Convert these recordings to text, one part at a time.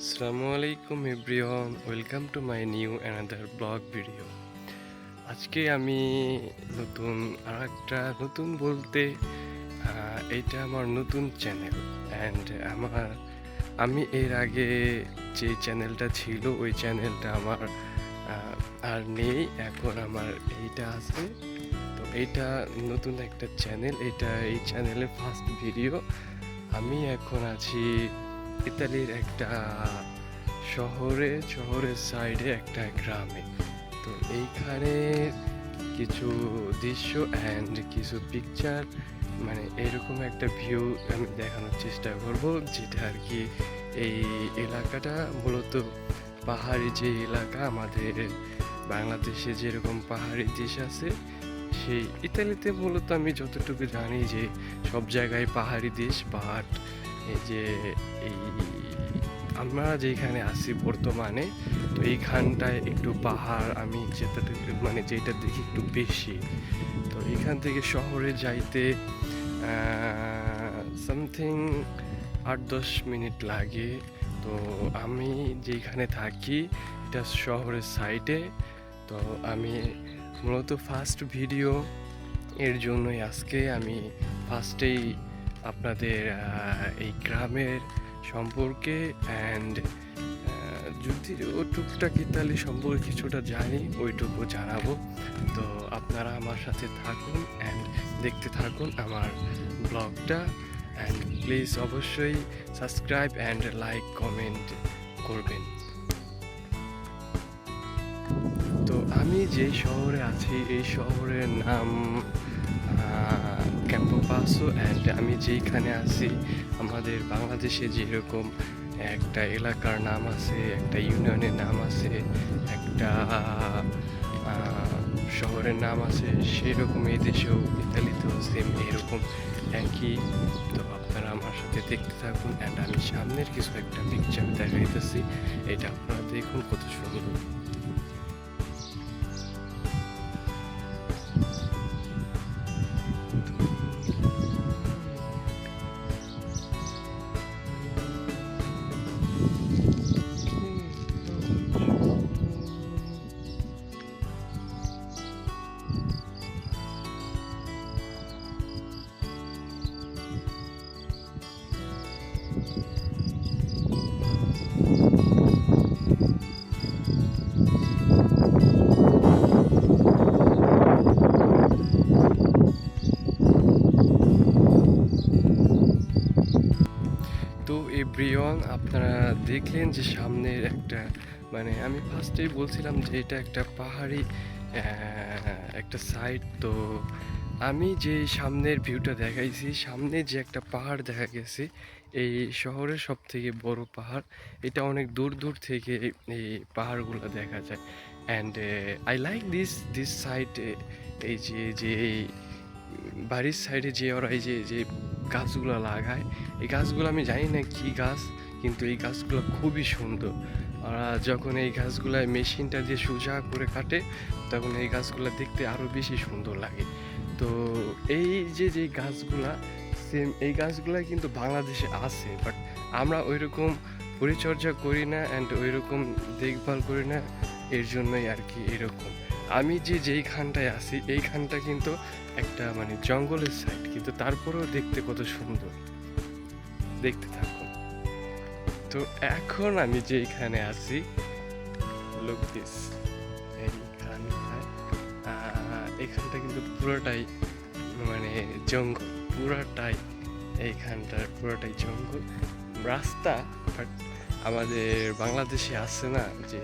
আসসালামু আলাইকুম everyone, welcome to my new another blog video. আজকে আমি নতুন বলতে এইটা আমার নতুন চ্যানেল। অ্যান্ড আমি এর আগে যে চ্যানেলটা ছিল ওই চ্যানেলটা আমার আর নেই, এখন আমার এইটা আছে। তো এইটা নতুন একটা চ্যানেল, এই চ্যানেলের ফার্স্ট ভিডিও। আমি এখন আছি ইতালির একটা শহরের সাইডে একটা গ্রামে। তো এইখানে কিছু দৃশ্য অ্যান্ড কিছু পিকচার, মানে এরকম একটা ভিউ আমি দেখানোর চেষ্টা করব, যেটা আর কি এই এলাকাটা মূলত পাহাড়ি যে এলাকা, আমাদের বাংলাদেশে যেরকম পাহাড়ি দেশ আছে, সেই ইতালিতে মূলত আমি যতটুকু জানি যে সব জায়গায় পাহাড়ি দেশ। বাট এই যে এই আমরা যেখানে আছি বর্তমানে, তো এইখানটায় একটু পাহাড় আমি যেটা দেখি একটু বেশি। তো এখান থেকে শহরে যাইতে সামথিং 8-10 মিনিট লাগে। তো আমি যেখানে থাকি এটা শহরের সাইডে। তো আমি মূলত ফার্স্ট ভিডিও এর জন্যই আজকে আমি ফার্স্টেই আপনাদের এই গ্রামের সম্পর্কে অ্যান্ড যদি ও টুকটাক ইতালি সম্পর্কে কিছুটা জানি ওইটুকু জানাবো। তো আপনারা আমার সাথে থাকুন অ্যান্ড দেখতে থাকুন আমার ব্লগটা। অ্যান্ড প্লিজ অবশ্যই সাবস্ক্রাইব অ্যান্ড লাইক কমেন্ট করবেন। তো আমি যেই শহরে আছি এই শহরের নাম ক্যাম্পোপাসো। অ্যান্ড আমি যেইখানে আছি, আমাদের বাংলাদেশে যেরকম একটা এলাকার নাম আছে, একটা ইউনিয়নের নাম আছে, একটা শহরের নাম আছে, সেরকম এই দেশেও ইতালিতেও সেম এরকম একই। তো আপনারা আমার সাথে দেখতে থাকুন অ্যান্ড আমি সামনের কিছু একটা পিকচার দেখাইতেছি, এটা আপনারা দেখুন কত সুন্দর। তো এভরিওয়ান, আপনারা দেখলেন যে সামনের একটা, মানে আমি ফার্স্টেই বলছিলাম যে এটা একটা পাহাড়ি একটা সাইড। তো আমি যে সামনের ভিউটা দেখাইছি, সামনে যে একটা পাহাড় দেখা গেছে, এই শহরের সব থেকে বড় পাহাড়। এটা অনেক দূর দূর থেকে এই পাহাড়গুলো দেখা যায়। And I like this side. এই যে বাড়ির সাইডে যে ওরা এই যে গাছগুলো লাগায়, এই গাছগুলো আমি জানি না কি গাছ, কিন্তু এই গাছগুলো খুবই সুন্দর। ওরা যখন এই গাছগুলায় মেশিনটা দিয়ে সোজা করে কাটে, তখন এই গাছগুলো দেখতে আরও বেশি সুন্দর লাগে। তো এই যে গাছগুলা, সেম এই গাছগুলা কিন্তু বাংলাদেশে আছে, বাট আমরা ওইরকম পরিচর্যা করি না অ্যান্ড ওইরকম দেখভাল করি না, এর জন্যই আর কি এরকম। আমি যেইখানটায় আছি এইখানটা কিন্তু একটা মানে জঙ্গলের সাইড, কিন্তু তারপরেও দেখতে কত সুন্দর। দেখতে থাকুন। তো এখন আমি যেইখানে আছি, লুক দিস, এখানটা কিন্তু পুরোটাই মানে জঙ্গল, পুরোটাই জঙ্গল। রাস্তা, বাট আমাদের বাংলাদেশে আছে না যে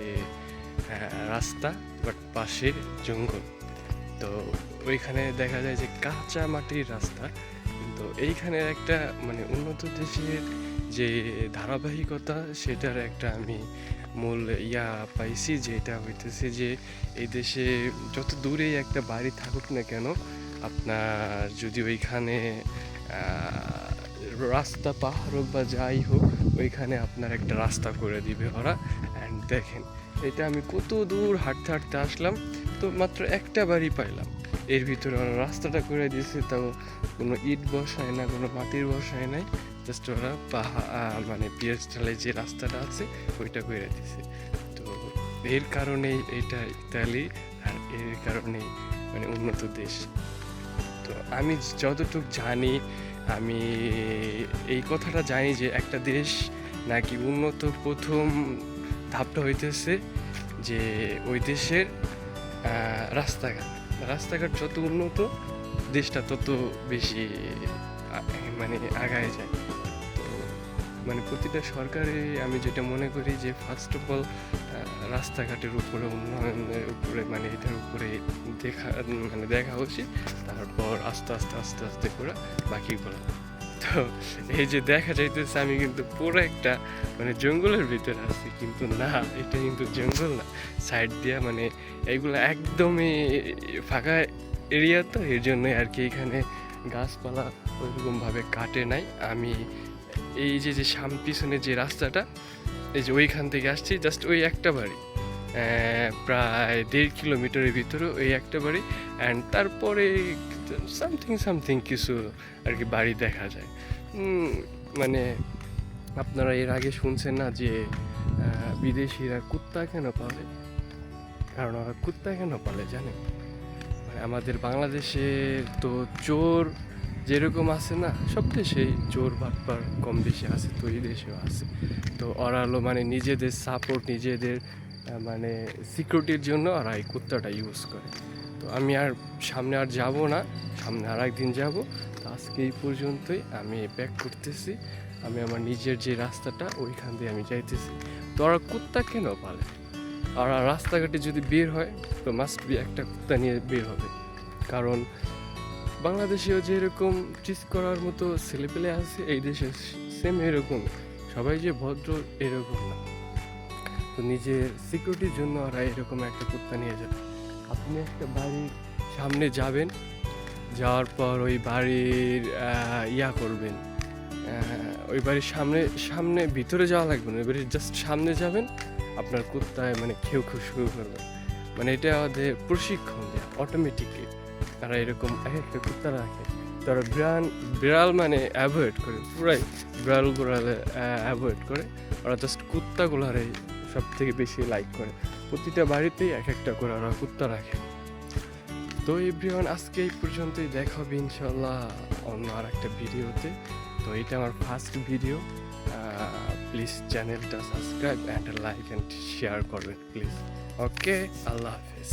রাস্তা, বাট পাশে জঙ্গল। তো ওইখানে দেখা যায় যে কাঁচা মাটির রাস্তা। কিন্তু এইখানের একটা মানে উন্নত দেশের যে ধারাবাহিকতা, সেটার একটা আমি মূল পাইছি, যেটা হইতেছে যে এই দেশে যত দূরেই একটা বাড়ি থাকুক না কেন, আপনার যদি ওইখানে রাস্তা পাহাড় হোক বা যাই হোক, ওইখানে আপনার একটা রাস্তা করে দিবে ওরা। অ্যান্ড দেখেন, এটা আমি কত দূর হাঁটতে হাঁটতে আসলাম, তো মাত্র একটা বাড়ি পাইলাম, এর ভিতরে ওরা রাস্তাটা করে দিয়েছে। তাও কোনো ইট বসায় না, কোনো মাটির বসায় নাই, জাস্ট ওরা মানে পিয়াজটালে যে রাস্তাটা আছে ওইটা করে দিছে। তো এর কারণেই এটা ইতালি, আর এর কারণেই মানে উন্নত দেশ। তো আমি যতটুকু জানি, আমি এই কথাটা জানি যে একটা দেশ নাকি উন্নত প্রথম ধাপটা হইতেছে যে ওই দেশের রাস্তাঘাট। রাস্তাঘাট যত উন্নত, দেশটা তত বেশি মানে আগায় যায়। তো মানে প্রতিটা সরকারে আমি যেটা মনে করি যে ফার্স্ট অফ অল রাস্তাঘাটের উপরে, উন্নয়নের উপরে, মানে এটার উপরে দেখা উচিত। তারপর আস্তে আস্তে আস্তে আস্তে করে বাকিগুলো। তো এই যে দেখা যাইতেছে আমি কিন্তু পুরো একটা মানে জঙ্গলের ভিতরে আছি, কিন্তু না, এটা কিন্তু জঙ্গল না। সাইড দিয়া মানে এইগুলো একদমই ফাঁকা এরিয়া, তো এর জন্যই আর কি এখানে গাছপালা ওইরকমভাবে কাটে নাই। আমি এই যে পিছনে যে রাস্তাটা, এই যে ওইখান থেকে আসছি, জাস্ট ওই একটা বাড়ি, প্রায় 1.5 কিলোমিটারের ভিতরে ওই একটা বাড়ি। অ্যান্ড তারপরে সামথিং কিছু আর কি বাড়ি দেখা যায়। মানে আপনারা এর আগে শুনছেন না যে বিদেশিরা কুত্তা কেন পালে? কারণ ওরা কুত্তা কেন পালে জানেন? মানে আমাদের বাংলাদেশে তো চোর যেরকম আছে না, সব দেশেই চোর বাটপার কম বেশি আছে, তো এই দেশেও আছে। তো ওরা হলো মানে নিজেদের সাপোর্ট, নিজেদের মানে সিকিউরিটির জন্য ওরা এই কুত্তাটা ইউজ করে। তো আমি আর সামনে আর যাব না, সামনে আর একদিন যাব। তো আজকে এই পর্যন্তই, আমি ব্যাক করতেছি। আমি আমার নিজের যে রাস্তাটা ওইখান দিয়ে আমি যাইতেছি। তো ওরা কুত্তা কেন পালে? আর রাস্তাঘাটে যদি বের হয় তো মাস্ট বি একটা কুত্তা নিয়ে বের হবে। কারণ বাংলাদেশেও যেরকম চিজ করার মতো ছেলেপেলে আছে, এই দেশে সেম এরকম। সবাই যে ভদ্র এরকম না। তো নিজের সিকিউরিটির জন্য ওরা এরকম একটা কুত্তা নিয়ে যাবে। আপনি একটা বাড়ির সামনে যাবেন, যাওয়ার পর ওই বাড়ির করবেন, ওই বাড়ির সামনে ভিতরে যাওয়া লাগবে না, ওই বাড়ির জাস্ট সামনে যাবেন, আপনার কুত্তায় মানে খেউ শুরু করবে। মানে এটা আমাদের প্রশিক্ষণ দেয় অটোমেটিকলি। তারা এরকম একটা কুত্তা রাখে, তারা বিড়াল মানে অ্যাভয়েড করে, পুরাই বিড়ালে অ্যাভয়েড করে। ওরা জাস্ট কুত্তাগুলারে সব থেকে বেশি লাইক করে। প্রতিটা বাড়িতেই এক একটা করে ওরা কুত্তা রাখে। তো এভরিওয়ান, আজকে এই পর্যন্তই, দেখা হবে ইনশাল্লাহ অন্য আর একটা ভিডিওতে। তো এটা আমার ফার্স্ট ভিডিও। প্লিজ চ্যানেলটা subscribe and like and share করবেন প্লিজ। ওকে, আল্লাহ হাফেজ।